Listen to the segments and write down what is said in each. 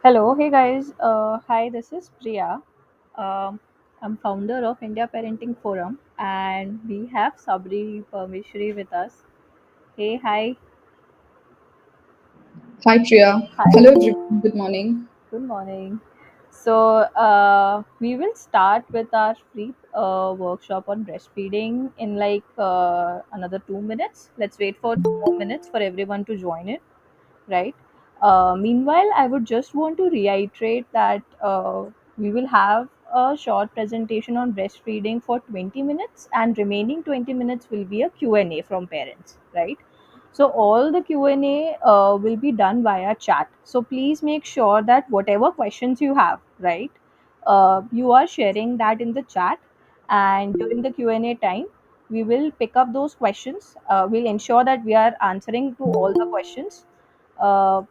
Hello, hey guys. Hi, this is Priya. Um, I'm founder of India Parenting Forum, and we have Sabri Parmeshwari with us. Hey, hi, Hi Priya. hi. Hello everyone. Good morning. Good morning. So, we will start with our free workshop on breastfeeding in another 2 minutes. Let's wait for 2 more minutes for everyone to join it. Right? Meanwhile, I would just want to reiterate that we will have a short presentation on breastfeeding for 20 minutes, and remaining 20 minutes will be a Q&A from parents, right? So all the Q&A will be done via chat. So please make sure that whatever questions you have, right, you are sharing that in the chat, and during the Q&A time, we will pick up those questions. We'll ensure that we are answering to all the questions, uh,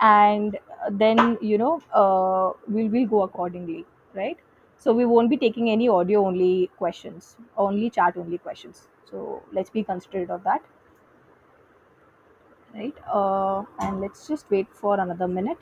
and then we'll go accordingly, right? So we won't be taking any audio only questions, only chat only questions. So let's be considerate of that, right? And let's just wait for another minute.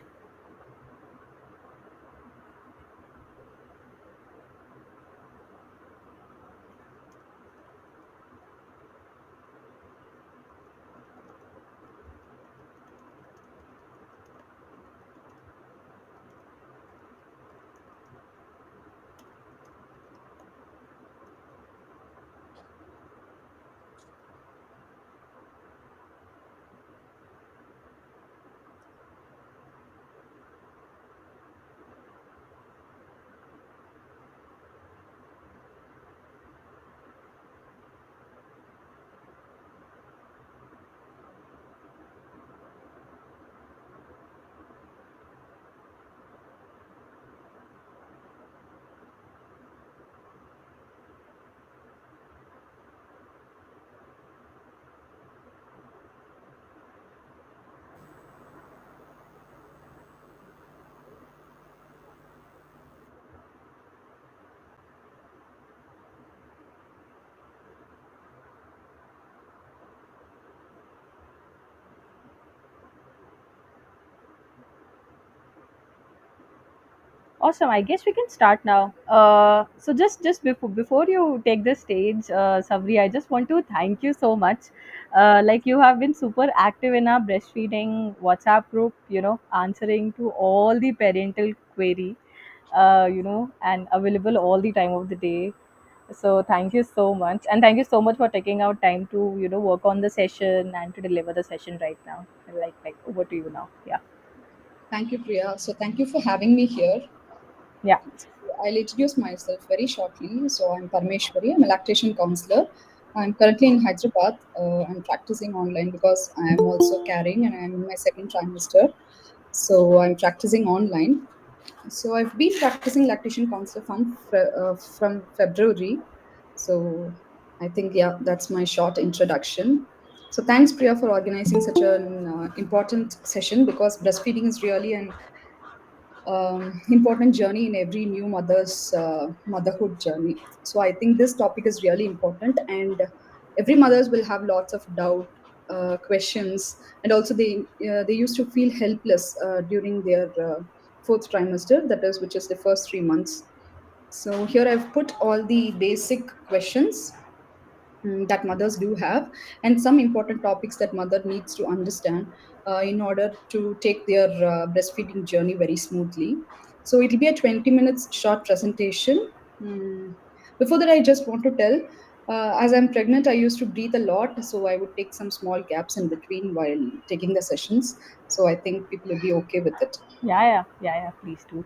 Awesome. I guess we can start now. So just before you take the stage, Sabri, I just want to thank you so much. Like you have been super active in our breastfeeding WhatsApp group. Answering to all the parental query. And available all the time of the day. So thank you so much, and thank you so much for taking out time to work on the session and to deliver the session right now. Like over to you now. Yeah. Thank you, Priya. So thank you for having me here. Yeah. So I'll introduce myself very shortly. So I'm Parmeshwari. I'm a lactation counselor. I'm currently in Hyderabad. I'm practicing online because I am also carrying and I'm in my second trimester. So I'm practicing online. So I've been practicing lactation counselor from February. So I think yeah, that's my short introduction. So thanks Priya for organizing such an important session because breastfeeding is really an important journey in every new mother's motherhood journey. So I think this topic is really important, and every mothers will have lots of doubt, questions, and also they used to feel helpless during their fourth trimester, that is, which is the first 3 months. So here I've put all the basic questions that mothers do have, and some important topics that mother needs to understand in order to take their breastfeeding journey very smoothly. So it'll be a 20 minutes short presentation. Mm. Before that, I just want to tell, as I'm pregnant, I used to breathe a lot, so I would take some small gaps in between while taking the sessions. So I think people will be okay with it. Yeah. Please do.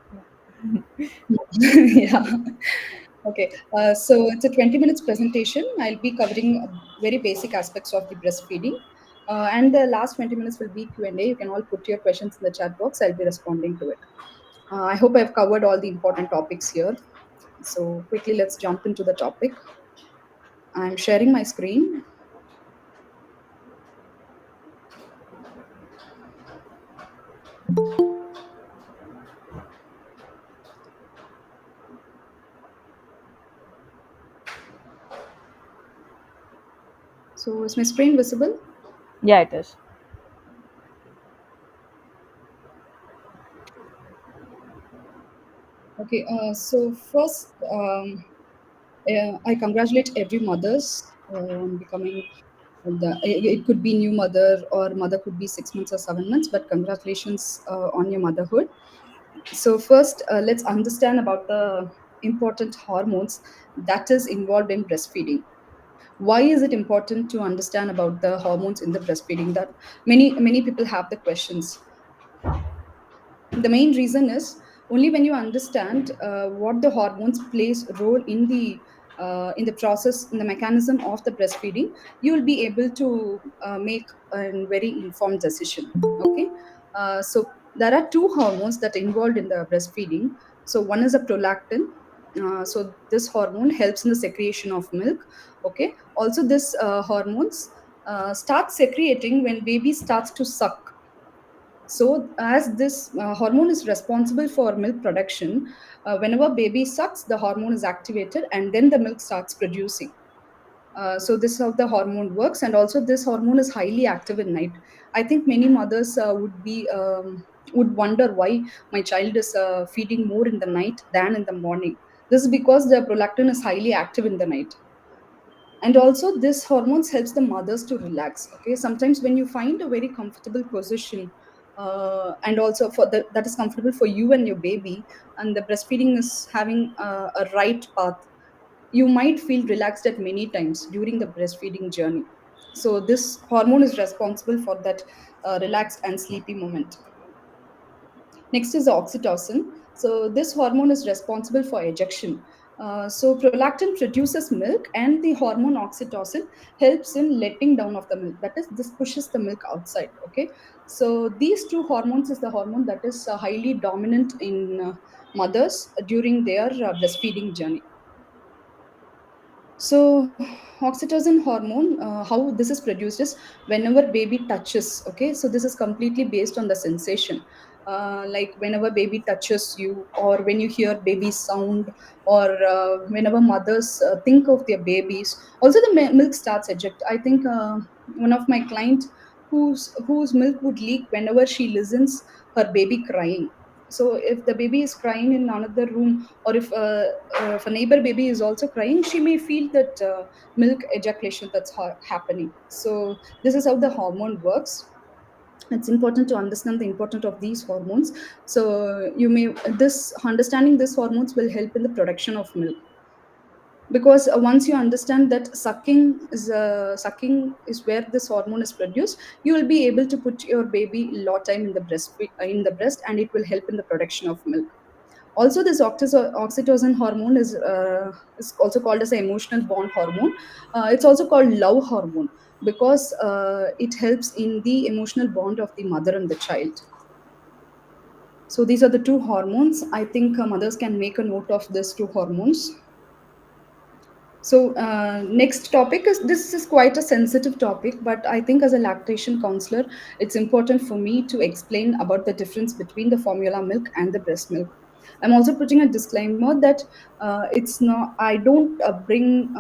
Yeah. Yeah. Okay. So it's a 20 minutes presentation. I'll be covering very basic aspects of the breastfeeding. And the last 20 minutes will be Q&A. You can all put your questions in the chat box. I'll be responding to it. I hope I've covered all the important topics here. So quickly, let's jump into the topic. I'm sharing my screen. So is my screen visible? Yeah, it is. Okay, so first, I congratulate every mothers on becoming it could be new mother, or mother could be 6 months or 7 months, but congratulations on your motherhood. So first, let's understand about the important hormones that is involved in breastfeeding. Why is it important to understand about the hormones in the breastfeeding? That many people have the questions. The main reason is only when you understand what the hormones plays role in the process, in the mechanism of the breastfeeding, you will be able to make a very informed decision. Okay, so there are two hormones that are involved in the breastfeeding. So one is a prolactin. So this hormone helps in the secretion of milk. Okay, also this hormones start secreting when baby starts to suck. So, as this hormone is responsible for milk production, whenever baby sucks, the hormone is activated and then the milk starts producing. So, this is how the hormone works, and also this hormone is highly active at night. I think many mothers would wonder why my child is feeding more in the night than in the morning. This is because the prolactin is highly active in the night. And also this hormones helps the mothers to relax. Okay, sometimes when you find a very comfortable position, and also that is comfortable for you and your baby, and the breastfeeding is having a right path, you might feel relaxed at many times during the breastfeeding journey. So this hormone is responsible for that relaxed and sleepy moment. Next is the oxytocin. So this hormone is responsible for ejection. So prolactin produces milk, and the hormone oxytocin helps in letting down of the milk. That is, this pushes the milk outside. Okay, so these two hormones is the hormone that is highly dominant in mothers during their breastfeeding journey. So, oxytocin hormone, how this is produced is whenever baby touches. Okay, so this is completely based on the sensation. Like whenever baby touches you, or when you hear baby sound, or whenever mothers think of their babies, also the milk starts eject. I think one of my client whose milk would leak whenever she listens her baby crying. So if the baby is crying in another room, or if a neighbor baby is also crying, she may feel that milk ejaculation that's happening. So this is how the hormone works. It's important to understand the importance of these hormones. So you may this understanding these hormones will help in the production of milk, because once you understand that sucking is where this hormone is produced, you will be able to put your baby a lot time in the breast, and it will help in the production of milk. Also, this oxytocin hormone is also called as an emotional bond hormone. It's also called love hormone, because it helps in the emotional bond of the mother and the child. So these are the two hormones. I think mothers can make a note of these two hormones. So next topic is, this is quite a sensitive topic, but I think as a lactation counselor, it's important for me to explain about the difference between the formula milk and the breast milk. I'm also putting a disclaimer that it's not. I don't bring.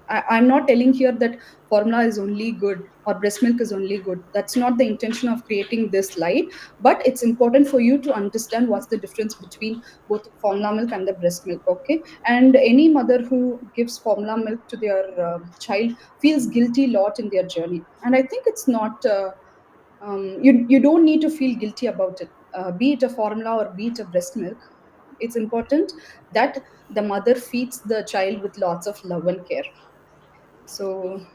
I'm not telling here that formula is only good or breast milk is only good. That's not the intention of creating this slide. But it's important for you to understand what's the difference between both formula milk and the breast milk. Okay, and any mother who gives formula milk to their child feels guilty a lot in their journey, and I think it's not. You don't need to feel guilty about it, be it a formula or be it a breast milk. It's important that the mother feeds the child with lots of love and care. So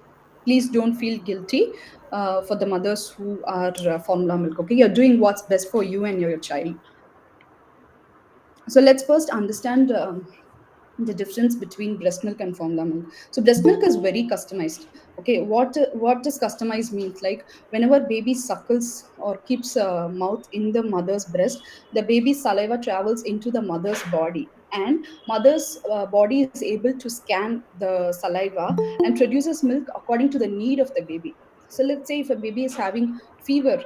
please don't feel guilty for the mothers who are formula milk. Okay, you're doing what's best for you and your child. So let's first understand the difference between breast milk and formula milk. So breast milk is very customized. Okay, what does customized means? Like whenever baby suckles or keeps a mouth in the mother's breast, the baby's saliva travels into the mother's body, and mother's body is able to scan the saliva and produces milk according to the need of the baby. So let's say if a baby is having fever,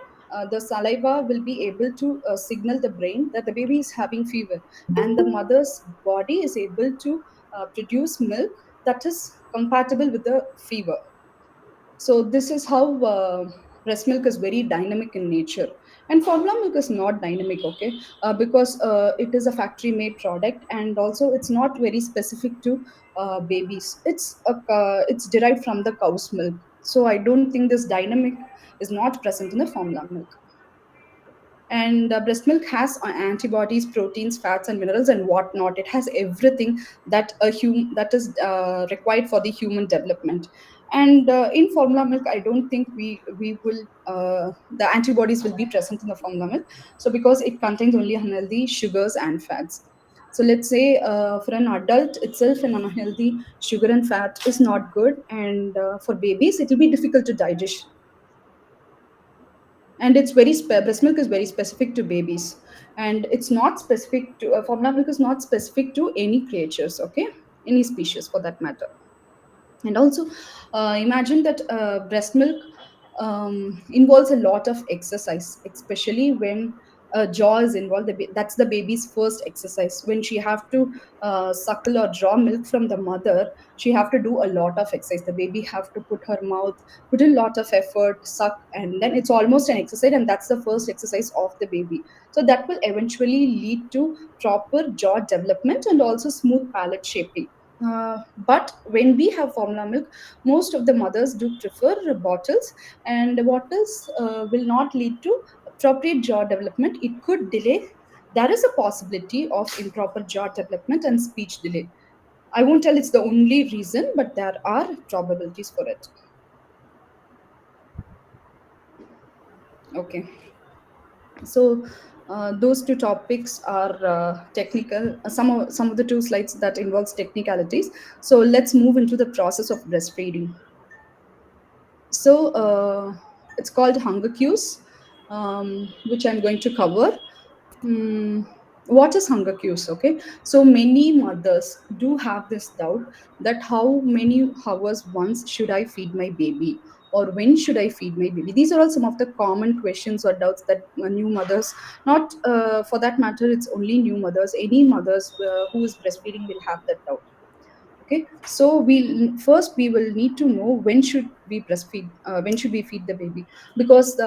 the saliva will be able to signal the brain that the baby is having fever, and the mother's body is able to produce milk that is compatible with the fever. So this is how breast milk is very dynamic in nature. And formula milk is not dynamic, okay, because it is a factory made product, and also it's not very specific to babies. It's derived from the cow's milk. So I don't think this dynamic is not present in the formula milk. And breast milk has antibodies, proteins, fats, and minerals, and whatnot. It has everything that that is required for the human development. And in formula milk, I don't think we will the antibodies will be present in the formula milk. So because it contains only unhealthy sugars and fats. So let's say for an adult itself, an unhealthy sugar and fat is not good, and for babies it will be difficult to digest. And breast milk is very specific to babies, and it's not specific to formula milk is not specific to any creatures, okay, any species for that matter. And also, imagine that breast milk involves a lot of exercise, especially when jaw is involved. That's the baby's first exercise. When she have to suckle or draw milk from the mother, she have to do a lot of exercise. The baby have to put in a lot of effort, suck, and then it's almost an exercise, and that's the first exercise of the baby. So that will eventually lead to proper jaw development and also smooth palate shaping. But when we have formula milk, most of the mothers do prefer bottles, and bottles will not lead to appropriate jaw development. It could delay. There is a possibility of improper jaw development and speech delay. I won't tell it's the only reason, but there are probabilities for it. Okay, so those two topics are technical. Some of the two slides that involves technicalities. So let's move into the process of breastfeeding. So it's called hunger cues, which I'm going to cover. Hmm, what is hunger cues? Okay, so many mothers do have this doubt that how many hours once should I feed my baby, or when should I feed my baby? These are all some of the common questions or doubts that new mothers, not for that matter, it's only new mothers. Any mothers who is breastfeeding will have that doubt. Okay, so we will need to know when should we breastfeed, when should we feed the baby, because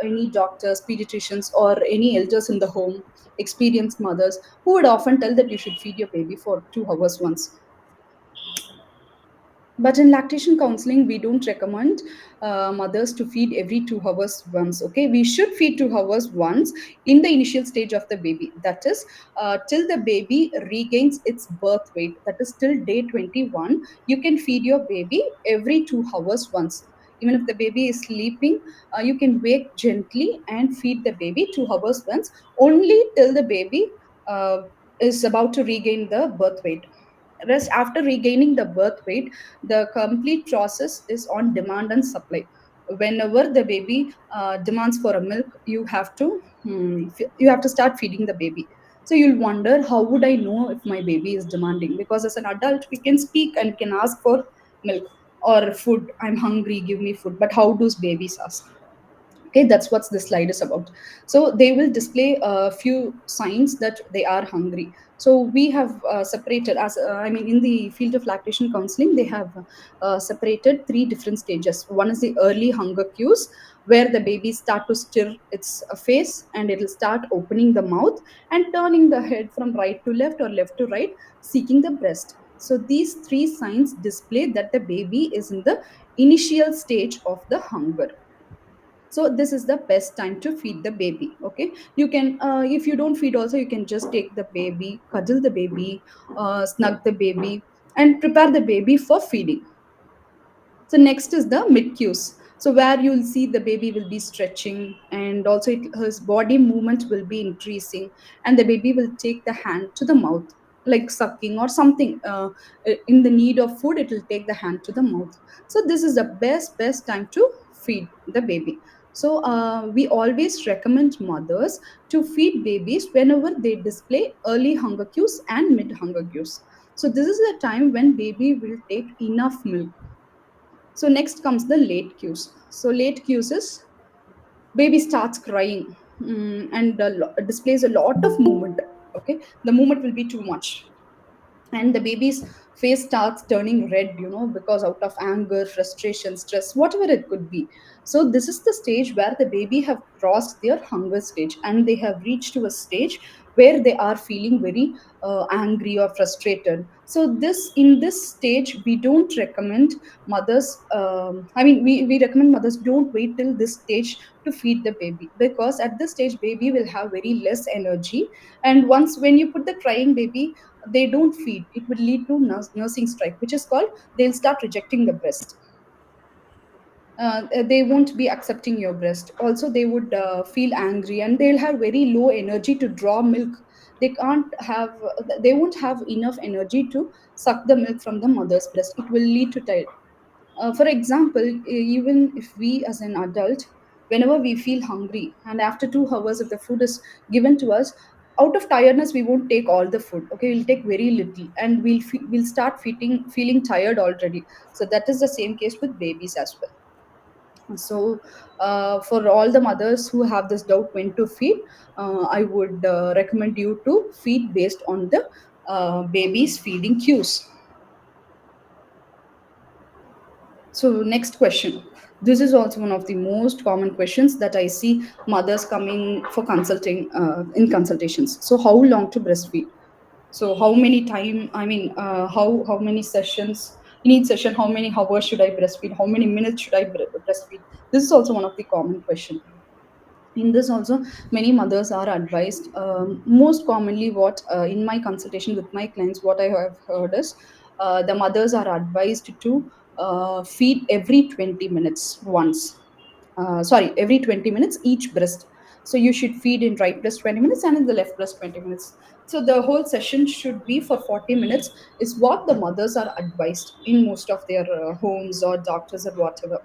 any doctors, pediatricians, or any elders in the home, experienced mothers, who would often tell that you should feed your baby for 2 hours once. But in lactation counseling, we don't recommend mothers to feed every 2 hours once. Okay, we should feed 2 hours once in the initial stage of the baby. That is, till the baby regains its birth weight. That is till day 21. You can feed your baby every 2 hours once. Even if the baby is sleeping, you can wake gently and feed the baby 2 hours once, only till the baby is about to regain the birth weight. Rest after regaining the birth weight, the complete process is on demand and supply. Whenever the baby demands for a milk, you have to start feeding the baby. So you'll wonder, how would I know if my baby is demanding? Because as an adult, we can speak and can ask for milk or food. I'm hungry, give me food. But how do babies ask? Okay, that's what this slide is about. So they will display a few signs that they are hungry. So we have separated, as I mean, in the field of lactation counseling, they have separated three different stages. One is the early hunger cues, where the baby start to stir its face, and it will start opening the mouth and turning the head from right to left or left to right, seeking the breast. So these three signs display that the baby is in the initial stage of the hunger. So this is the best time to feed the baby. Okay, you can if you don't feed also, you can just take the baby, cuddle the baby, snug the baby, and prepare the baby for feeding. So next is the mid cues. So where you'll see the baby will be stretching, and also his body movement will be increasing, and the baby will take the hand to the mouth, like sucking or something. In the need of food, it will take the hand to the mouth. So this is the best time to feed the baby. So we always recommend mothers to feed babies whenever they display early hunger cues and mid hunger cues. So this is the time when baby will take enough milk. So next comes the late cues. So late cues is baby starts crying, and displays a lot of movement. Okay, the movement will be too much, and the baby's face starts turning red, because out of anger, frustration, stress, whatever it could be. So this is the stage where the baby have crossed their hunger stage, and they have reached to a stage where they are feeling very angry or frustrated. So this in this stage we don't recommend mothers, we recommend mothers don't wait till this stage to feed the baby, because at this stage baby will have very less energy. And once when you put the crying baby, they don't feed, it will lead to nursing strike, which is called, they'll start rejecting the breast. They won't be accepting your breast. Also, they would feel angry, and they'll have very low energy to draw milk. They can't have, they won't have enough energy to suck the milk from the mother's breast. It will lead to tired. For example, even if we as an adult, whenever we feel hungry, and after 2 hours if the food is given to us, out of tiredness we won't take all the food. Okay, we'll take very little, and we'll start feeling tired already. So that is the same case with babies as well. So, for all the mothers who have this doubt when to feed, I would recommend you to feed based on the baby's feeding cues. So, next question. This is also one of the most common questions that I see mothers coming for consulting in consultations. So, how long to breastfeed? So, how many time? How many sessions in each session? How many hours should I breastfeed? How many minutes should I breastfeed? This is also one of the common question. In this also, many mothers are advised, most commonly what, in my consultation with my clients, what I have heard is, the mothers are advised to feed every 20 minutes once, sorry, every 20 minutes each breast. So you should feed in right breast 20 minutes and in the left breast 20 minutes. So the whole session should be for 40 minutes, is what the mothers are advised in most of their homes or doctors or whatever.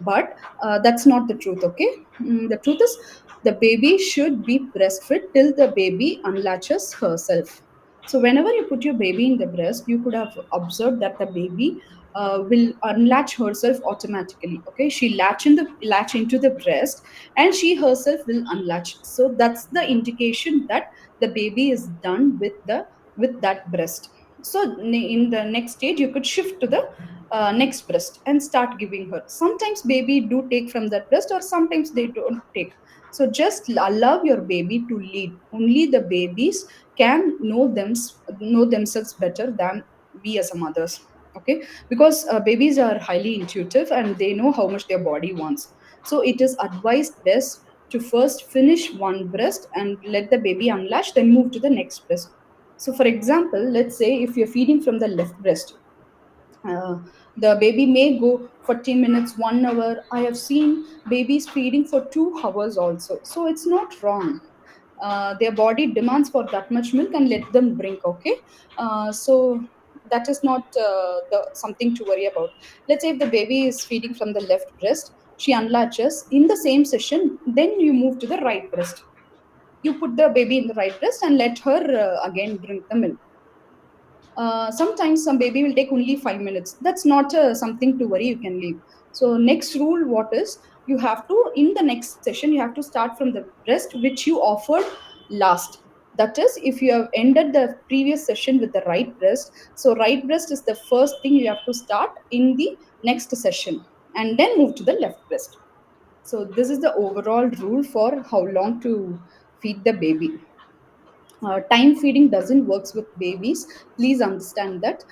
But that's not the truth. Okay. The truth is, the baby should be breastfed till the baby unlatches herself. So whenever you put your baby in the breast, you could have observed that the baby will unlatch herself automatically. Okay, she latch into the breast, and she herself will unlatch. So that's the indication that the baby is done with that breast. So in the next stage you could shift to the next breast and start giving her. Sometimes baby do take from that breast, or sometimes they don't take. So just allow your baby to lead. Only the babies can know themselves better than we as a mothers. Okay, because babies are highly intuitive, and they know how much their body wants. So it is advised best to first finish one breast and let the baby unlatch, then move to the next breast. So for example, let's say if you're feeding from the left breast, uh, the baby may go 40 minutes, 1 hour. I have seen babies feeding for 2 hours also. So it's not wrong. Their body demands for that much milk, and let them drink. Okay. So that is not the something to worry about. Let's say if the baby is feeding from the left breast, she unlatches in the same session, then you move to the right breast. You put the baby in the right breast and let her again drink the milk. Sometimes some baby will take only 5 minutes. That's not something to worry. You can leave. So next rule, what is, you have to, in the next session you have to start from the breast which you offered last. That is, if you have ended the previous session with the right breast, so right breast is the first thing you have to start in the next session, and then move to the left breast. So this is the overall rule for how long to feed the baby. Time feeding doesn't works with babies. Please understand that,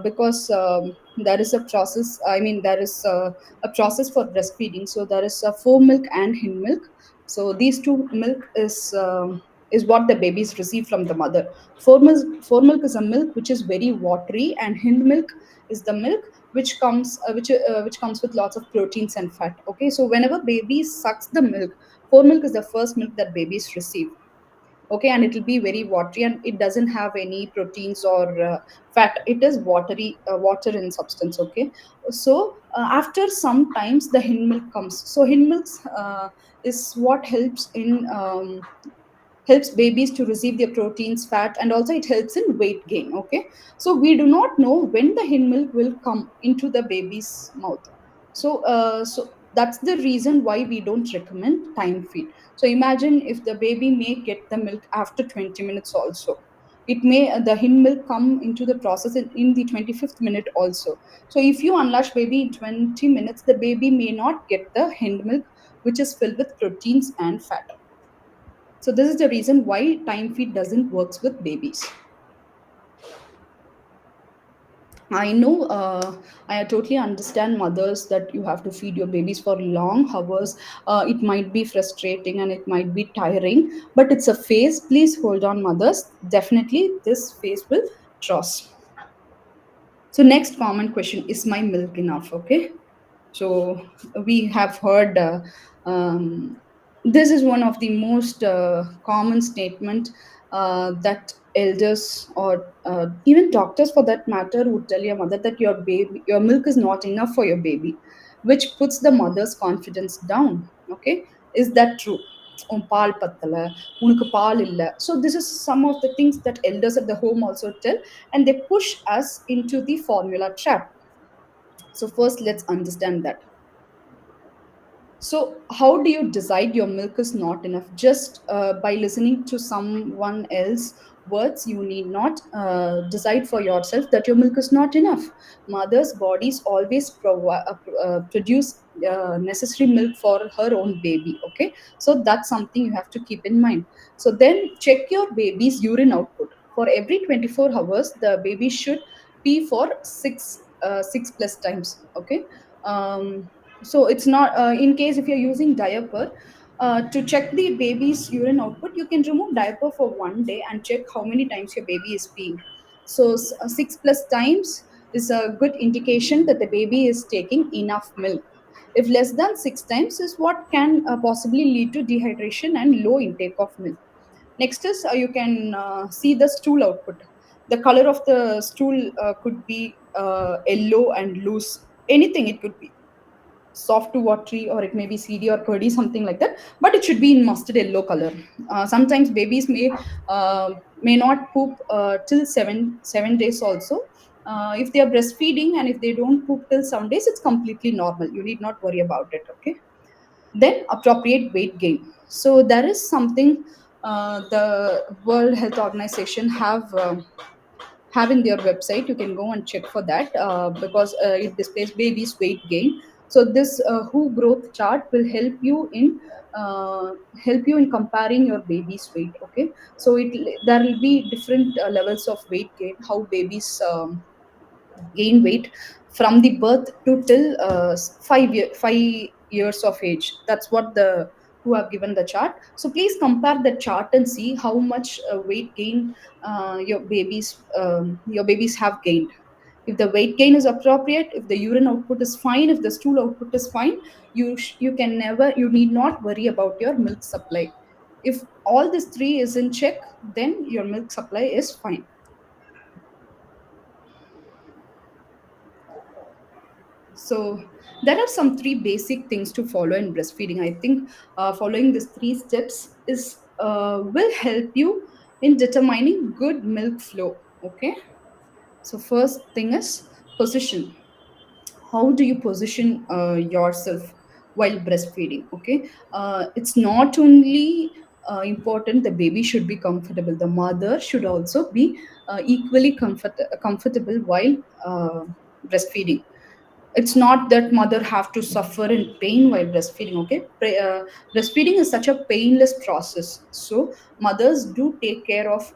because there is a process. There is a process for breastfeeding. So there is a fore milk and hind milk. So these two milk is what the babies receive from the mother. Fore milk is a milk which is very watery, and hind milk is the milk which comes with lots of proteins and fat. Okay, so whenever baby sucks the milk, fore milk is the first milk that babies receive. Okay, and it will be very watery, and it doesn't have any proteins or fat. It is water in substance. Okay, so after some times the hind milk comes. So hind milk is what helps babies to receive their proteins, fat, and also it helps in weight gain. Okay, so we do not know when the hind milk will come into the baby's mouth. So that's the reason why we don't recommend time feed. So imagine if the baby may get the milk after 20 minutes also. It may the hind milk come into the process in the 25th minute also. So if you unlatch baby in 20 minutes, the baby may not get the hind milk, which is filled with proteins and fat. So this is the reason why time feed doesn't works with babies. I know, I totally understand mothers that you have to feed your babies for long hours. It might be frustrating and it might be tiring, but it's a phase. Please hold on, mothers. Definitely, this phase will cross. So, next common question, is my milk enough? Okay. So we have heard this is one of the most common statement that elders or even doctors for that matter would tell your mother that your milk is not enough for your baby, which puts the mother's confidence down. Okay, is that true? உன் பால் பத்தல, உனக்கு பால் இல்ல. So this is some of the things that elders at the home also tell, and they push us into the formula trap. So first, let's understand that. So, how do you decide your milk is not enough? Just by listening to someone else words, you need not decide for yourself that your milk is not enough. Mother's bodies always produce necessary milk for her own baby. Okay, so that's something you have to keep in mind. So then check your baby's urine output. For every 24 hours, the baby should pee for six plus times. Okay. So it's not in case if you're using diaper, to check the baby's urine output, you can remove diaper for 1 day and check how many times your baby is peeing. So six plus times is a good indication that the baby is taking enough milk. If less than six times is what can possibly lead to dehydration and low intake of milk. Next is you can see the stool output. The color of the stool could be yellow and loose. Anything it could be soft to watery, or it may be seedy or curdy, something like that, but it should be in mustard yellow color. Sometimes babies may not poop till seven days also. If they are breastfeeding and if they don't poop till 7 days, it's completely normal, you need not worry about it. Okay, then appropriate weight gain. So there is something the World Health Organization have in their website. You can go and check for that because it displays baby's weight gain. So this who growth chart will uh, help you in comparing your baby's weight. Okay, so there will be different levels of weight gain, how babies gain weight from the birth to till 5 years of age. That's what the who have given the chart. So please compare the chart and see how much weight gain your babies have gained. If the weight gain is appropriate, if the urine output is fine, if the stool output is fine, you need not worry about your milk supply. If all these three is in check, then your milk supply is fine. So there are some three basic things to follow in breastfeeding. I think following these three steps is will help you in determining good milk flow. Okay. So first thing is position. How do you position yourself while breastfeeding? Okay, it's not only important the baby should be comfortable. The mother should also be equally comfortable while breastfeeding. It's not that mother have to suffer in pain while breastfeeding. Okay, breastfeeding is such a painless process, so mothers do take care of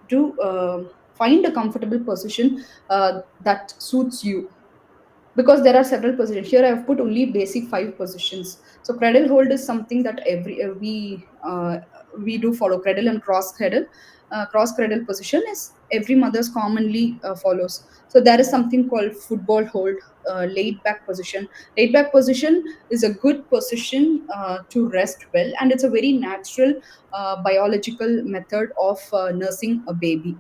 do find a comfortable position that suits you, because there are several positions. Here I have put only basic five positions. So cradle hold is something that every we do follow. Cradle and cross cradle position is every mother's commonly follows. So there is something called football hold, laid back position. Laid back position is a good position to rest well, and it's a very natural biological method of nursing a baby.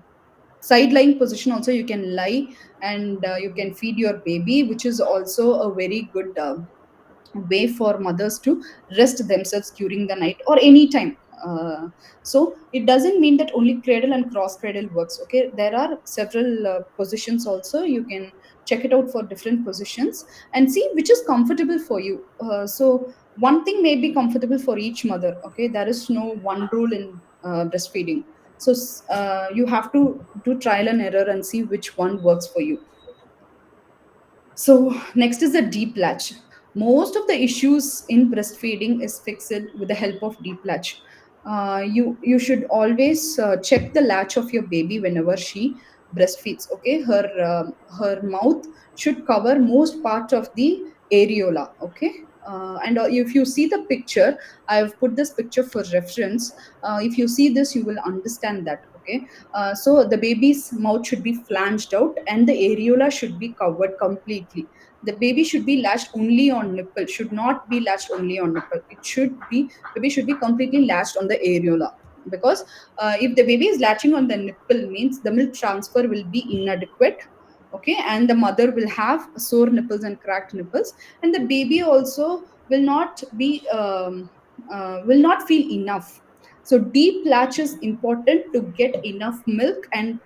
Side lying position also, you can lie and you can feed your baby, which is also a very good way for mothers to rest themselves during the night or any time. So it doesn't mean that only cradle and cross cradle works. Okay, there are several positions also. You can check it out for different positions and see which is comfortable for you. So one thing may be comfortable for each mother. Okay, there is no one rule in breastfeeding. So you have to do trial and error and see which one works for you. So next is the deep latch. Most of the issues in breastfeeding is fixed with the help of deep latch. You should always check the latch of your baby whenever she breastfeeds. Okay, her mouth should cover most part of the areola. Okay, and if you see the picture, I have put this picture for reference. If you see this, you will understand that. Okay, so the baby's mouth should be flanged out and the areola should be covered completely. The baby should be latched only on nipple, should not be latched only on nipple. It should be Baby should be completely latched on the areola, because if the baby is latching on the nipple means the milk transfer will be inadequate. Okay, and the mother will have sore nipples and cracked nipples, and the baby also will not feel enough. So deep latch is important to get enough milk, and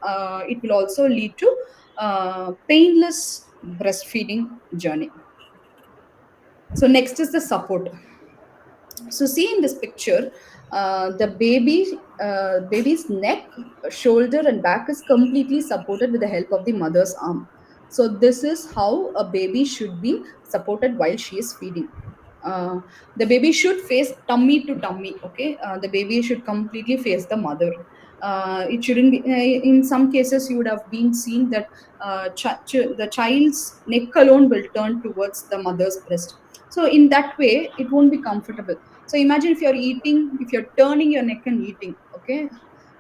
it will also lead to painless breastfeeding journey. So next is the support. So see in this picture, the baby's neck, shoulder, and back is completely supported with the help of the mother's arm. So this is how a baby should be supported while she is feeding. Uh, the baby should face tummy to tummy. Okay, the baby should completely face the mother. It shouldn't be. In some cases, you would have been seen that the child's neck alone will turn towards the mother's breast. So in that way, it won't be comfortable. So imagine if you're eating, if you're turning your neck and eating, okay,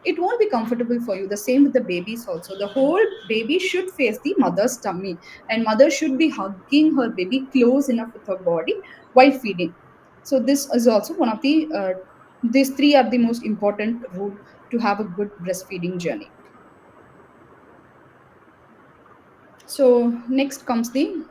it won't be comfortable for you. The same with the babies also. The whole baby should face the mother's tummy, and mother should be hugging her baby close enough with her body while feeding. So this is also one of the these three are the most important rule to have a good breastfeeding journey. So next comes the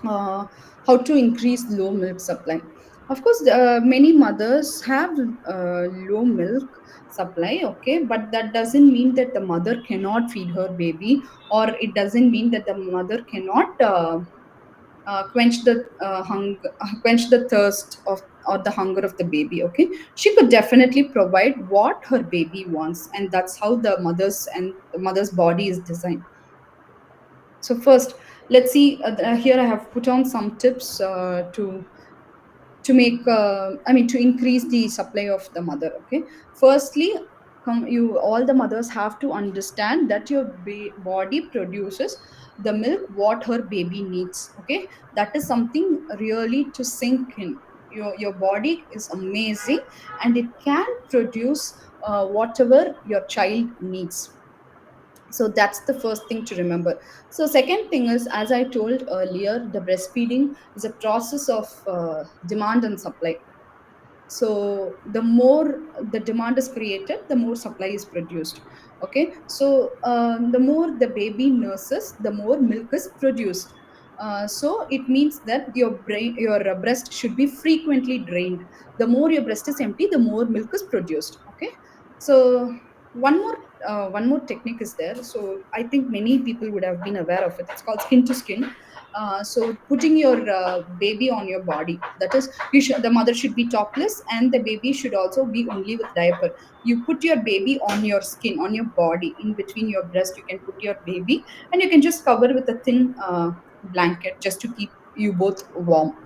uh, how to increase low milk supply. Of course, many mothers have low milk supply, okay, but that doesn't mean that the mother cannot feed her baby, or it doesn't mean that the mother cannot quench the thirst of or the hunger of the baby. Okay, she could definitely provide what her baby wants, and that's how the mother's body is designed. So first, let's see. Here I have put on some tips to make. I mean, to increase the supply of the mother. Okay. Firstly, you all the mothers have to understand that your body produces the milk what her baby needs. Okay, that is something really to sink in. Your body is amazing, and it can produce whatever your child needs. So that's the first thing to remember. So second thing is, as I told earlier, the breastfeeding is a process of demand and supply. So the more the demand is created, the more supply is produced. Okay, so the more the baby nurses, the more milk is produced. So it means that your breast should be frequently drained. The more your breast is empty, the more milk is produced. Okay, so one more technique is there. So I think many people would have been aware of it. It's called skin to skin. So putting your baby on your body, that is, the mother should be topless and the baby should also be only with diaper. You put your baby on your skin, on your body, in between your breast. You can put your baby, and you can just cover with a thin blanket just to keep you both warm.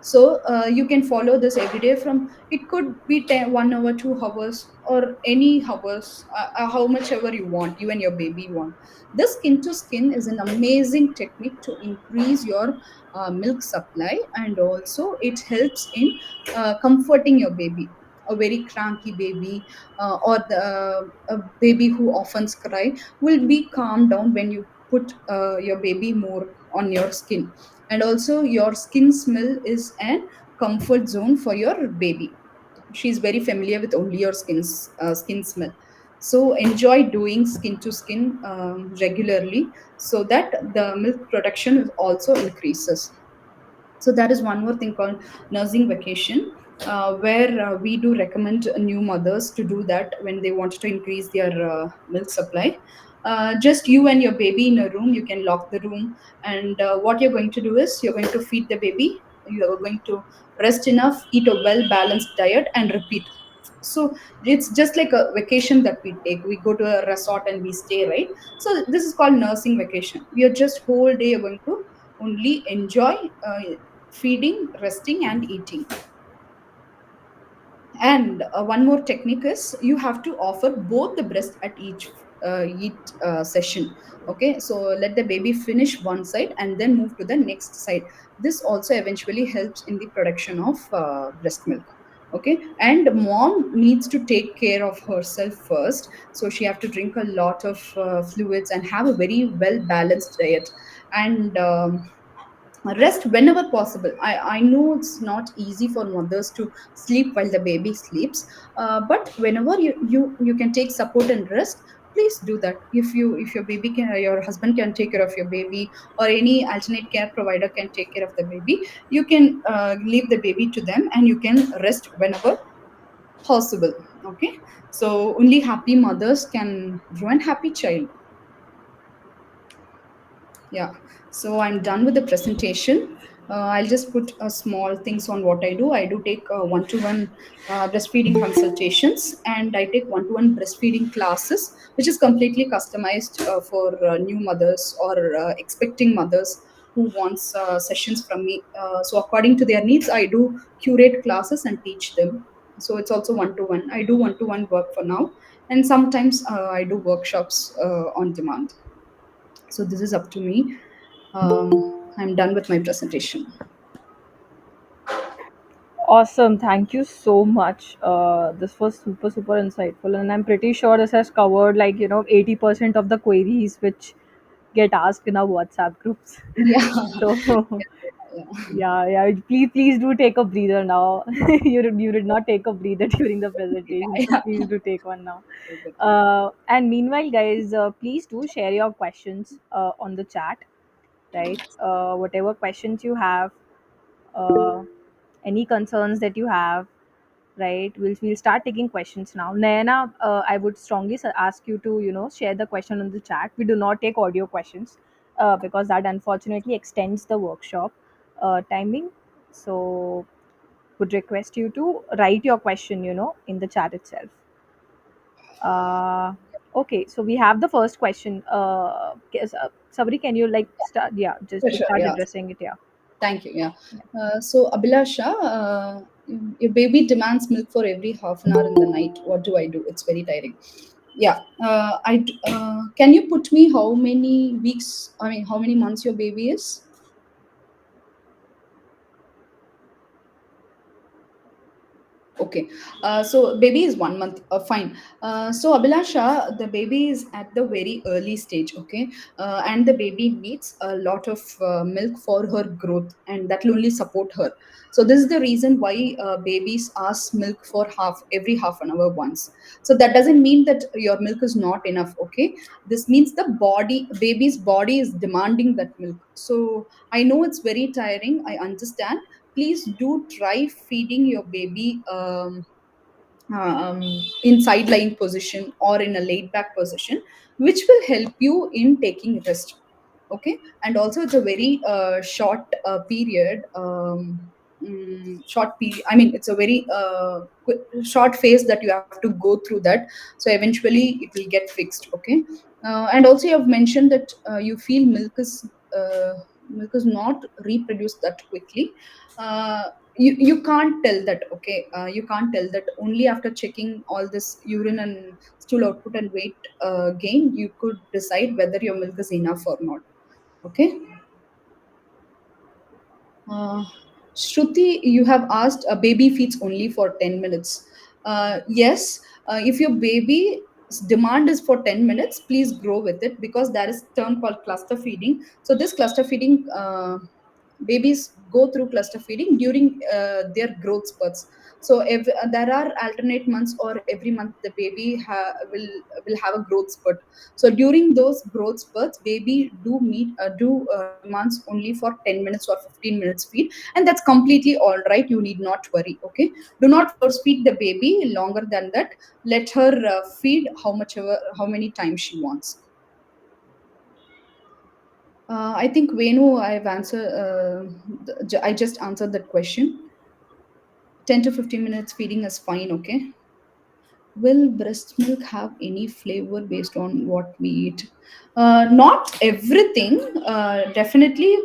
So you can follow this every day. From it could be 1 hour, 2 hours, or any hours, how much ever you want, you and your baby want. This skin to skin is an amazing technique to increase your milk supply, and also it helps in comforting your baby. A very cranky baby, a baby who often cry, will be calmed down when you put your baby more on your skin. And also your skin smell is an comfort zone for your baby. She's very familiar with only your skin smell. So enjoy doing skin to skin regularly, so that the milk production is also increases. So that is one more thing called nursing vacation, where we do recommend new mothers to do that when they want to increase their milk supply. Just you and your baby in a room, you can lock the room, and what you're going to do is you're going to feed the baby, you are going to rest enough, eat a well balanced diet, and repeat. So it's just like a vacation that we take. We go to a resort and we stay, right? So this is called nursing vacation. We are just whole day going to only enjoy feeding, resting, and eating. And one more technique is you have to offer both the breast at each session. Okay, so let the baby finish one side and then move to the next side. This also eventually helps in the production of breast milk. Okay, and mom needs to take care of herself first, so she have to drink a lot of fluids and have a very well balanced diet. And rest whenever possible. I know it's not easy for mothers to sleep while the baby sleeps, but whenever you can take support and rest, please do that. If your baby can, your husband can take care of your baby, or any alternate care provider can take care of the baby, you can leave the baby to them and you can rest whenever possible. Okay, so only happy mothers can grow a happy child. Yeah, so I'm done with the presentation. I'll just put small things on what I do. I do take one-to-one breastfeeding consultations, and I take one-to-one breastfeeding classes, which is completely customized for new mothers or expecting mothers who wants sessions from me. So according to their needs, I do curate classes and teach them. So it's also one-to-one. I do one-to-one work for now, and sometimes I do workshops on demand. So this is up to me. I'm done with my presentation. Awesome. Thank you so much. This was super, super insightful. And I'm pretty sure this has covered, like, 80% of the queries which get asked in our WhatsApp groups. Yeah, So, yeah, yeah, yeah. Please do take a breather now. You did not take a breather during the presentation. So, yeah. please do take one now. Very good, yeah. And meanwhile, guys, please do share your questions on the chat, right? Whatever questions you have, uh, any concerns that you have, right? We'll start taking questions now. Naina, I would strongly ask you to share the question on the chat. We do not take audio questions because that unfortunately extends the workshop timing. So would request you to write your question in the chat itself. uh, okay, so we have the first question. Sabri, can you like start, yeah, For just sure, start yeah. addressing it, yeah. Thank you, yeah. So, Abhilasha, your baby demands milk for every half an hour in the night. What do I do? It's very tiring. Yeah. Can you put me how many weeks, I mean, how many months your baby is? Okay. So baby is 1 month. Fine. So Abhilasha, the baby is at the very early stage. Okay. And the baby needs a lot of milk for her growth, and that will only support her. So this is the reason why babies ask milk for every half an hour once. So that doesn't mean that your milk is not enough. Okay. This means baby's body is demanding that milk. So I know it's very tiring. I understand. Please do try feeding your baby um, in side lying position or in a laid back position, which will help you in taking rest. Okay, and also it's a very short period. Short period, I mean, it's a very short phase that you have to go through that. So eventually it will get fixed. Okay, and also you have mentioned that you feel milk is not reproduced that quickly. You can't tell that. Okay, you can't tell that. Only after checking all this urine and stool output and weight gain, you could decide whether your milk is enough or not. Okay. uh, Shruti, you have asked a baby feeds only for 10 minutes. Yes, if your baby's demand is for 10 minutes, please grow with it, because there is term called cluster feeding. So this cluster feeding, babies go through cluster feeding during their growth spurts. So if there are alternate months, or every month the baby will have a growth spurt. So during those growth spurts, baby do demands only for 10 minutes or 15 minutes feed, and that's completely all right. You need not worry. Okay, do not force feed the baby longer than that. Let her feed how many times she wants. I think Venu, I've answered. I just answered that question. 10 to 15 minutes feeding is fine. Okay. Will breast milk have any flavor based on what we eat? Not everything. Definitely,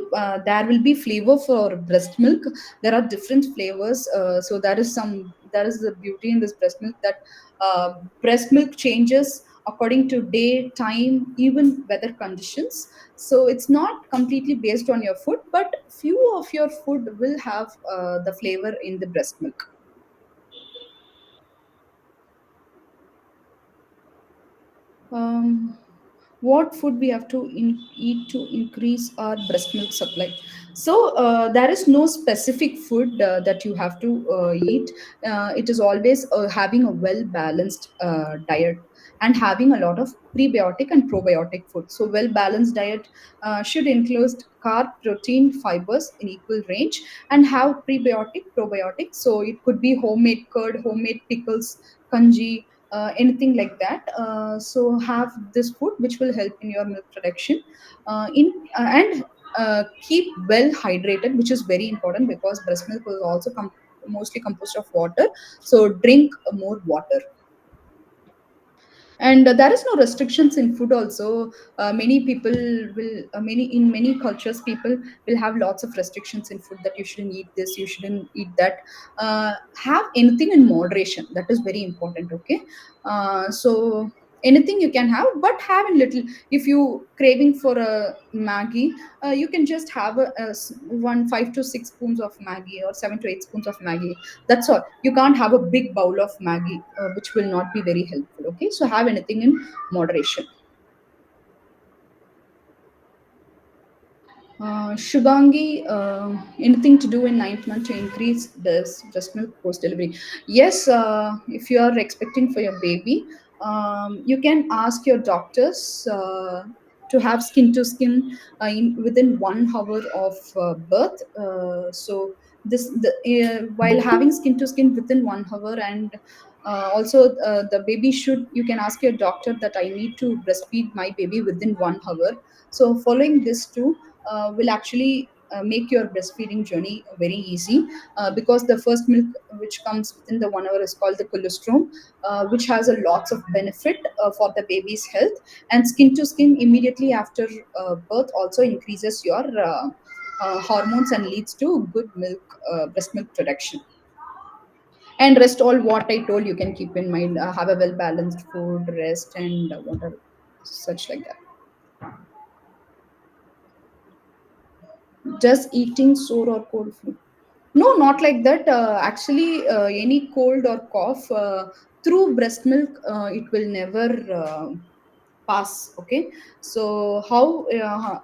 there will be flavor for breast milk. There are different flavors. So that is the beauty in this breast milk, that breast milk changes according to day, time, even weather conditions. So it's not completely based on your food, but few of your food will have the flavor in the breast milk. um, what food we have to eat to increase our breast milk supply. So there is no specific food that you have to eat. It is always having a well balanced diet, and having a lot of prebiotic and probiotic food. So well balanced diet should include carb, protein, fibers in equal range, and have prebiotic, probiotic. So it could be homemade curd, homemade pickles, kanji, anything like that. So have this food which will help in your milk production. In and Keep well hydrated, which is very important because breast milk is also mostly composed of water. So drink more water. And there is no restrictions in food also. Many people will many in many cultures, people will have lots of restrictions in food, that you shouldn't eat this, you shouldn't eat that. Have anything in moderation, that is very important. Okay. So anything you can have, but have in little. If you craving for a maggie, you can just have one 5 to 6 spoons of maggie, or 7 to 8 spoons of maggie. That's all. You can't have a big bowl of Maggie, which will not be very helpful. Okay, so have anything in moderation. Shubangi, anything to do in ninth month to increase this breast milk post delivery? Yes, if you are expecting for your baby, you can ask your doctors to have skin to skin within 1 hour of birth. So while having skin to skin within 1 hour, and also the baby should, you can ask your doctor that I need to breastfeed my baby within 1 hour. So following this too will actually make your breastfeeding journey very easy, because the first milk which comes within the 1 hour is called the colostrum, which has a lots of benefit for the baby's health. And skin to skin immediately after birth also increases your hormones and leads to good milk, breast milk production. And rest all what I told you can keep in mind. Have a well balanced food, rest, and what are such like that. Does eating sore or cold food? No, not like that. Actually, any cold or cough through breast milk, it will never pass. Okay, so how?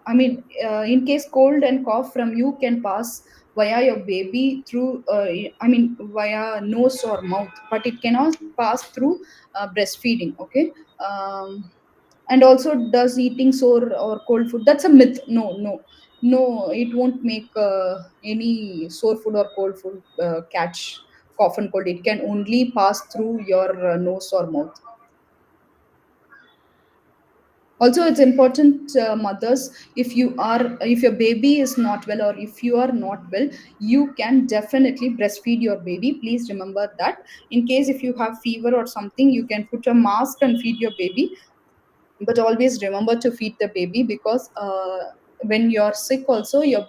I mean, in case cold and cough from you can pass via your baby through. I mean, via nose or mouth, but it cannot pass through breastfeeding. Okay. And also, does eating sore or cold food? That's a myth. No, no, no. It won't make any sore food or cold food catch cough and cold. It can only pass through your nose or mouth. Also, it's important, mothers, if your baby is not well, or if you are not well, you can definitely breastfeed your baby. Please remember that. In case if you have fever or something, you can put a mask and feed your baby, but always remember to feed the baby, because when you're sick also, your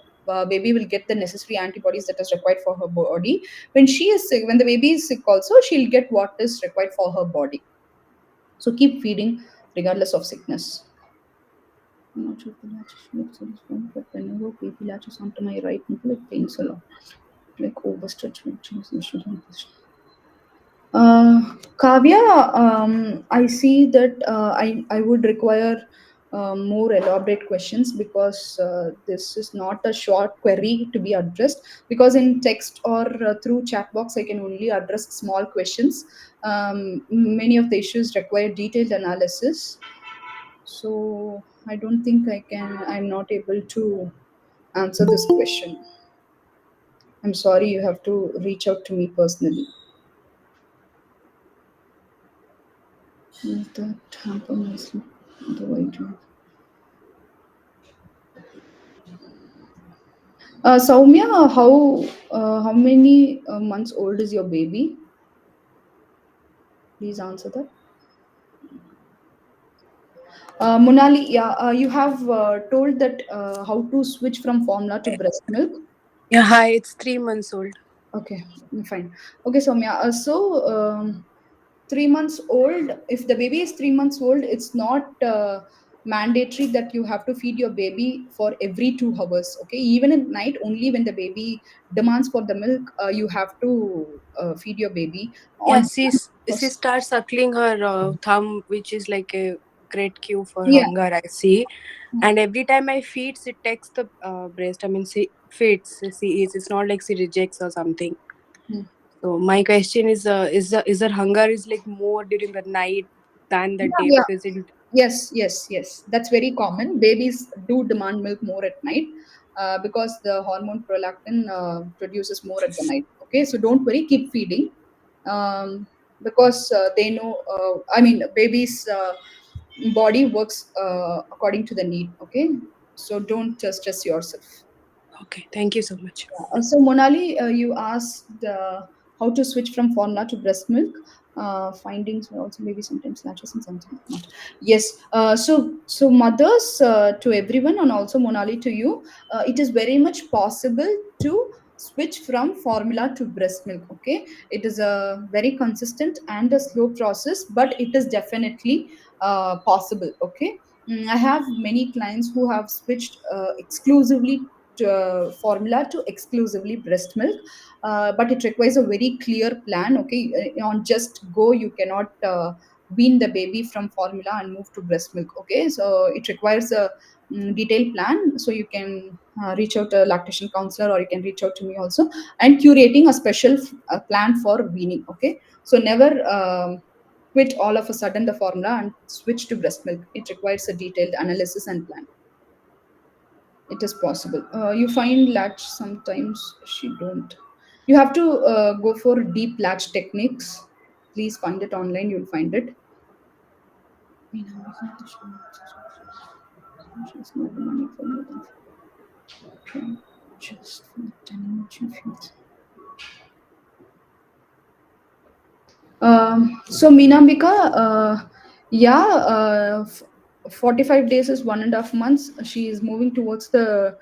baby will get the necessary antibodies that is required for her body. When she is sick, when the baby is sick also, she'll get what is required for her body. So keep feeding regardless of sickness. I'm not sure if the latch looks at this point, but whenever baby latches onto my right nipple, it pains a lot. Like overstretch, which is issue. Kavya, I see that I would require more elaborate questions, because this is not a short query to be addressed. Because in text or through chat box, I can only address small questions. Many of the issues require detailed analysis. So I don't think I'm not able to answer this question. I'm sorry, you have to reach out to me personally. Will that hamper my sleep? The white one. Soumya, how many months old is your baby? Please answer that. Monali, yeah, you have told that how to switch from formula to breast milk. Yeah, hi, it's 3 months old. Okay, fine. Okay, Soumya. 3 months old. If the baby is 3 months old, it's not mandatory that you have to feed your baby for every 2 hours. Okay, even at night, only when the baby demands for the milk, you have to feed your baby Yeah, on. she starts suckling her thumb, which is like a great cue for Yeah. hunger, I see. And every time I feeds, it takes the breast. I mean, she feeds. She is. It's not like she rejects or something. Hmm. So my question is her hunger is like more during the night than the Yeah, day yeah. because it. Yes, yes, yes. That's very common. Babies do demand milk more at night because the hormone prolactin produces more at the night. Okay, so don't worry, keep feeding because they know, I mean, babies' body works according to the need. Okay, so don't stress yourself. Okay, thank you so much. So Monali, you asked how to switch from formula to breast milk. Findings were also maybe sometimes latches and sometimes not. Yes. So mothers to everyone and also Monali to you, it is very much possible to switch from formula to breast milk. Okay, it is a very consistent and a slow process, but it is definitely possible. Okay. I have many clients who have switched exclusively formula to exclusively breast milk, but it requires a very clear plan. Okay, on just go you cannot wean the baby from formula and move to breast milk. Okay, so it requires a detailed plan. So you can reach out to a lactation counselor, or you can reach out to me also, and curating a special plan for weaning. Okay, so never quit all of a sudden the formula and switch to breast milk. It requires a detailed analysis and plan. It is possible. You find latch sometimes she don't. You have to go for deep latch techniques. Please find it online. You'll find it. She's not demanding for more than just for 10 minutes. So Minambika, yeah, 45 days is 1.5 months. She is moving towards the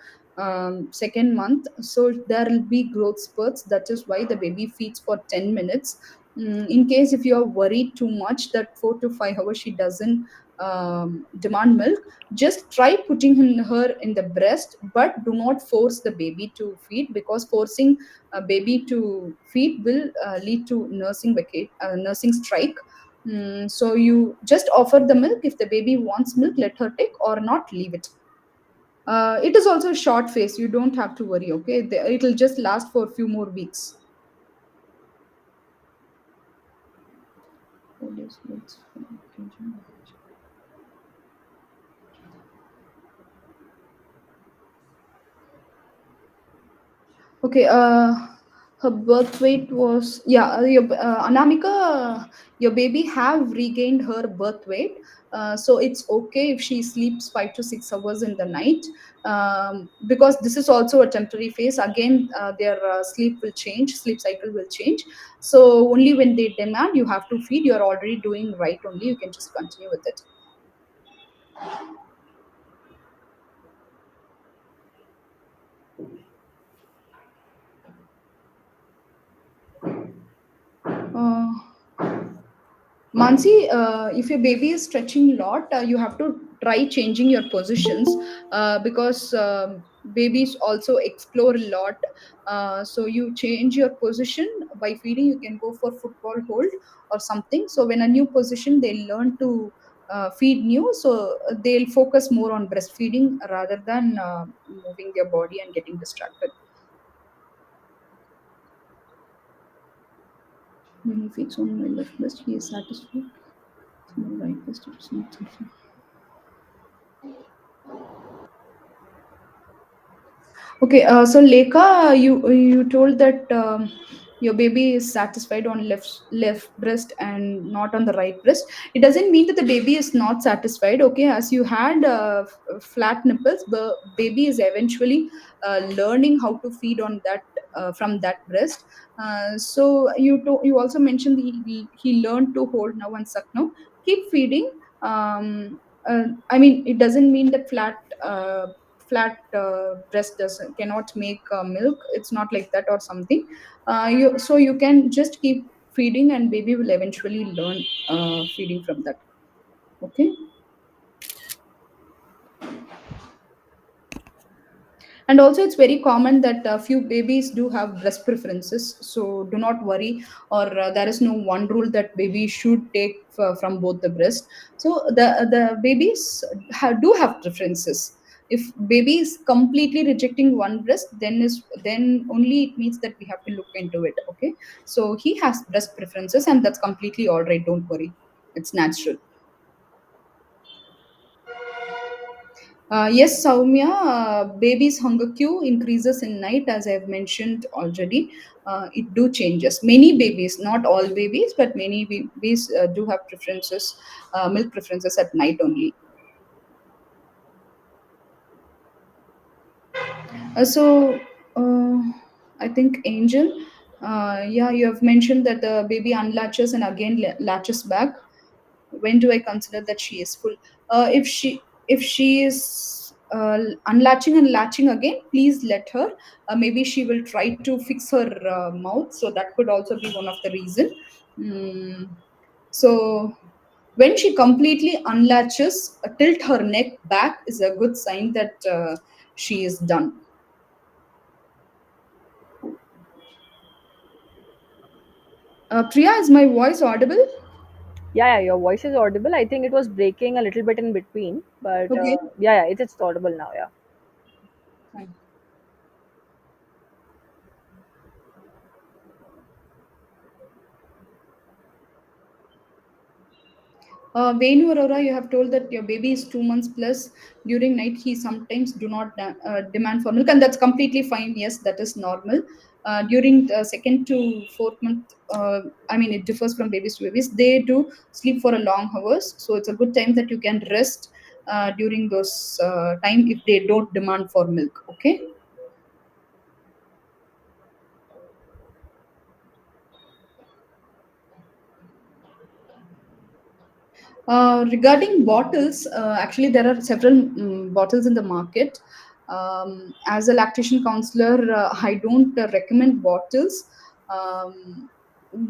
second month. So there will be growth spurts. That is why the baby feeds for 10 minutes. In case if you are worried too much that 4 to 5 hours she doesn't demand milk, just try putting her in the breast, but do not force the baby to feed, because forcing a baby to feed will lead to nursing strike. So you just offer the milk. If the baby wants milk, let her take, or not, leave it. It is also a short phase. You don't have to worry. Okay, it'll just last for a few more weeks. 4 days, let's Okay, her birth weight was, yeah. Anamika, your baby have regained her birth weight, so it's okay if she sleeps 5 to 6 hours in the night, because this is also a temporary phase. Again, their sleep cycle will change. So only when they demand, you have to feed. You are already doing right. Only you can just continue with it. Uh, Mansi, if your baby is stretching a lot, you have to try changing your positions, because babies also explore a lot. So you change your position by feeding. You can go for football hold or something. So when a new position, they learn to feed new. So they'll focus more on breastfeeding rather than moving their body and getting distracted. When he feeds on my left breast, he is satisfied. My right breast, it is not satisfied. Okay, so Lekha, you told that your baby is satisfied on left breast and not on the right breast, it doesn't mean that the baby is not satisfied. Okay, as you had flat nipples, the baby is eventually learning how to feed on that from that breast. So you also mentioned he learned to hold now and suck now. Keep feeding. I mean, it doesn't mean that flat breast doesn't cannot make milk. It's not like that or something. You can just keep feeding and baby will eventually learn feeding from that. Okay. And also it's very common that a few babies do have breast preferences, so do not worry. Or there is no one rule that baby should take from both the breast. So the babies do have preferences. If baby is completely rejecting one breast, then only it means that we have to look into it. Okay, so he has breast preferences and that's completely all right, don't worry, it's natural. Yes, Saumya, baby's hunger cue increases in night, as I've mentioned already. It do changes. Many babies, not all babies, but many babies do have preferences, milk preferences at night only. So, I think Angel, yeah, you have mentioned that the baby unlatches and again latches back. When do I consider that she is full? If she is unlatching and latching again, please let her. Maybe she will try to fix her mouth, so that could also be one of the reason. Mm, so when she completely unlatches, tilt her neck back is a good sign that she is done. Priya, is my voice audible? Yeah, yeah, your voice is audible. I think it was breaking a little bit in between, but Okay. yeah, yeah, it's audible now. Yeah. Fine. Venu Aurora, you have told that your baby is 2 months plus. During night, he sometimes do not demand for milk, and that's completely fine. Yes, that is normal. During the second to fourth month, I mean, it differs from babies to babies. They do sleep for a long hours, so it's a good time that you can rest during those time if they don't demand for milk. Okay. Regarding bottles, actually, there are several bottles in the market. As a lactation counselor, I don't recommend bottles. Um,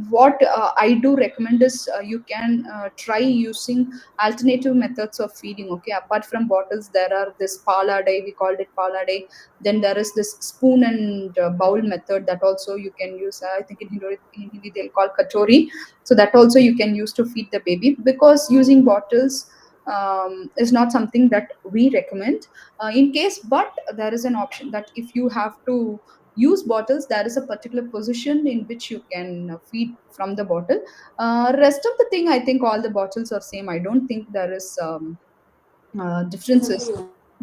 what I do recommend is you can try using alternative methods of feeding. Okay, apart from bottles, there are this palade, we called it palade. Then there is this spoon and bowl method that also you can use. I think in Hindi they'll call katori, so that also you can use to feed the baby, because using bottles is not something that we recommend in case. But there is an option that if you have to use bottles, there is a particular position in which you can feed from the bottle. Rest of the thing, I think all the bottles are same. I don't think there is differences,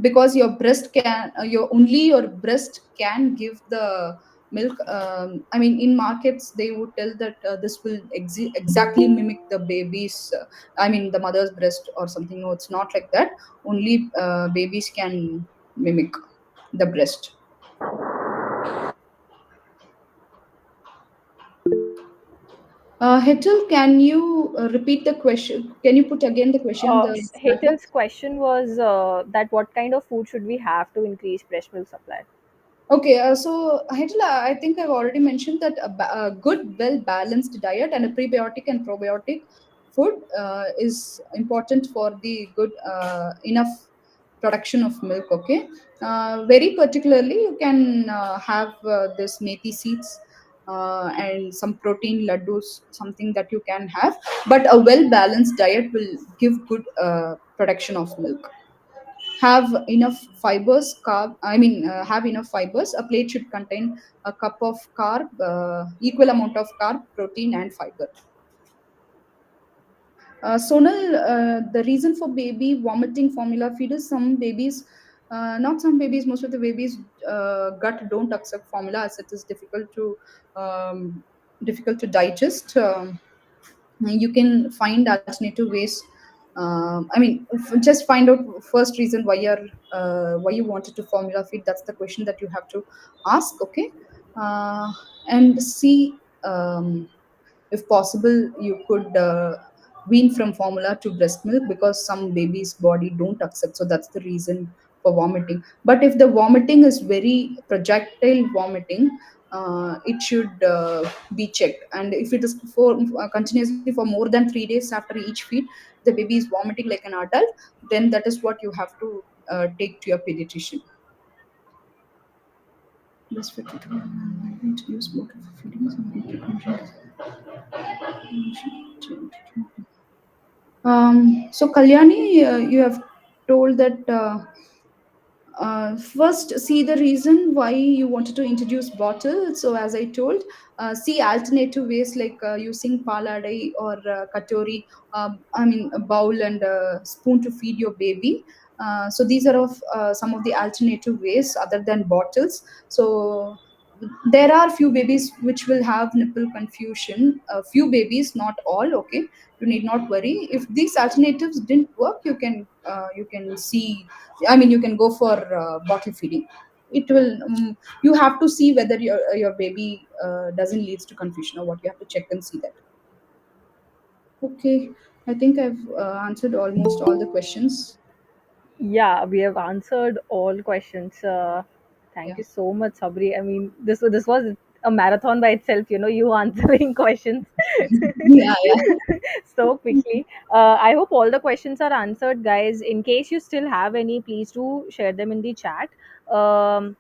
because your breast can your breast can give the milk. I mean, in markets they would tell that this will exactly mimic the baby's I mean the mother's breast or something. No, it's not like that. Only babies can mimic the breast. Hetal, can you repeat the question? Can you put again the question in the chat Hetal's box? question was that what kind of food should we have to increase breast milk supply? Okay, so Hetela, I think I've already mentioned that a good, well balanced diet and a prebiotic and probiotic food is important for the good enough production of milk. Okay, very particularly, you can have this methi seeds and some protein laddus, something that you can have. But a well balanced diet will give good production of milk. Have enough fibers, have enough fibers. A plate should contain a cup of carb, equal amount of carb, protein and fiber. Sonal, the reason for baby vomiting formula feed is some babies, not some babies, most of the babies gut don't accept formula, as it is difficult to difficult to digest, you can find alternative ways. I mean, just find out first reason why you wanted to formula feed. That's the question that you have to ask. Okay, uh, and see, if possible, you could wean from formula to breast milk, because some babies' body don't accept. So that's the reason for vomiting. But if the vomiting is very projectile vomiting, it should be checked. And if it is for continuously for more than 3 days after each feed, the baby is vomiting like an adult, then that is what you have to take to your pediatrician. Breastfeed to introduce water for feeding somebody. So Kalyani, you have told that first see the reason why you wanted to introduce bottle. So as I told, see alternative ways like using paladai or katori, I mean a bowl and a spoon to feed your baby. So these are of some of the alternative ways other than bottles. So there are few babies which will have nipple confusion, a few babies, not all. Okay, you need not worry. If these alternatives didn't work, you can see, I mean, you can go for bottle feeding. It will, you have to see whether your baby doesn't leads to confusion or what. You have to check and see that. Okay, I think I've answered almost all the questions. Yeah, we have answered all questions. Thank Yeah. you so much, Sabri. I mean, this was a marathon by itself. You answering questions Yeah, yeah. so quickly. I hope all the questions are answered, guys. In case you still have any, please do share them in the chat. Yeah,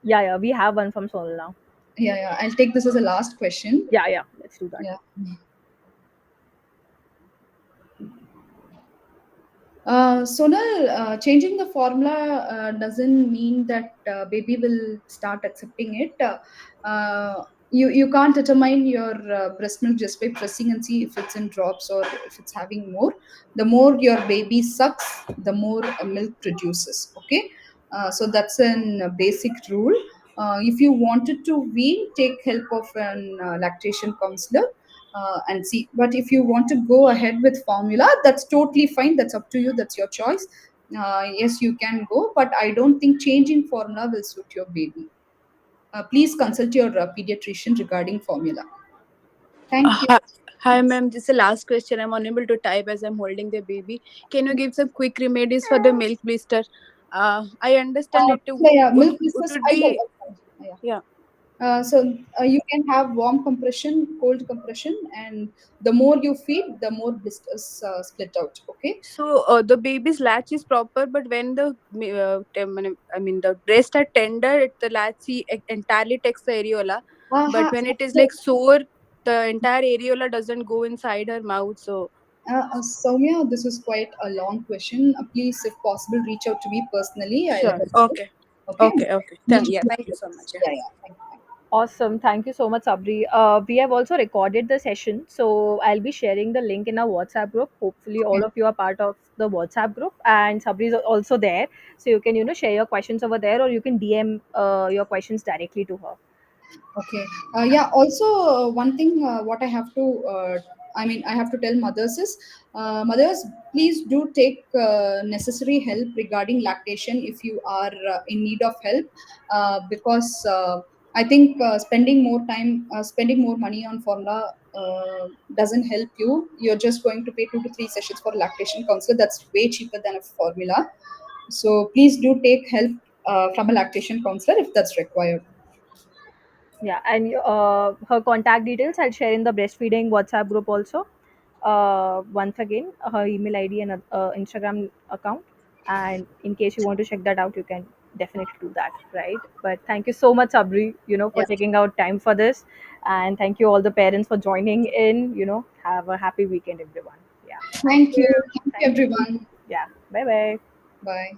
yeah, we have one from Solna. Yeah, yeah. I'll take this as a last question. Yeah, yeah, let's do that. Yeah. Sonal, changing the formula doesn't mean that baby will start accepting it. You can't determine your breast milk just by pressing and see if it's in drops or if it's having more. The more your baby sucks, the more milk produces. Okay, so that's a basic rule. If you wanted to wean, take help of an lactation counselor and see. But if you want to go ahead with formula, that's totally fine. That's up to you. That's your choice. Yes, you can go, but I don't think changing formula will suit your baby. Please consult your pediatrician regarding formula. Thank you. Hi, hi, Yes. ma'am. This is the last question. I'm unable to type as I'm holding the baby. Can you give some quick remedies for the milk blister? I understand it Yeah, yeah, milk would blisters. it I be, know. Yeah. yeah. So you can have warm compression, cold compression, and the more you feed, the more blisters split out. Okay. So the baby's latch is proper, but when the I mean the breast are tender, the latch entirely takes the areola. But when it is So like sore, the entire areola doesn't go inside her mouth. So Soumya, this is quite a long question. Please, if possible, reach out to me personally. I'll sure. help you. Okay. Okay? Okay. Okay. Yeah. Immediately. Thank you so much. Yeah. Yeah, yeah. Thank you. Awesome. Thank you so much, Sabri. We have also recorded the session. So I'll be sharing the link in our WhatsApp group. Hopefully, all Okay. of you are part of the WhatsApp group. And Sabri is also there. So you can, share your questions over there, or you can DM your questions directly to her. Okay. Yeah. Also, one thing what I have to, I mean, I have to tell mothers is, mothers, please do take necessary help regarding lactation if you are in need of help, because I think spending more money on formula doesn't help you. You're just going to pay 2 to 3 sessions for lactation counselor. That's way cheaper than a formula. So please do take help from a lactation counselor if that's required. Yeah, and her contact details I'll share in the breastfeeding WhatsApp group also. Once again, her email ID and Instagram account. And in case you want to check that out, you can definitely do that, right? But thank you so much, Sabri, for Yeah. taking out time for this, and thank you all the parents for joining in. Have a happy weekend, everyone. Yeah, thank Thank you. you, Thank you, thank you. everyone. Yeah, bye bye. Bye.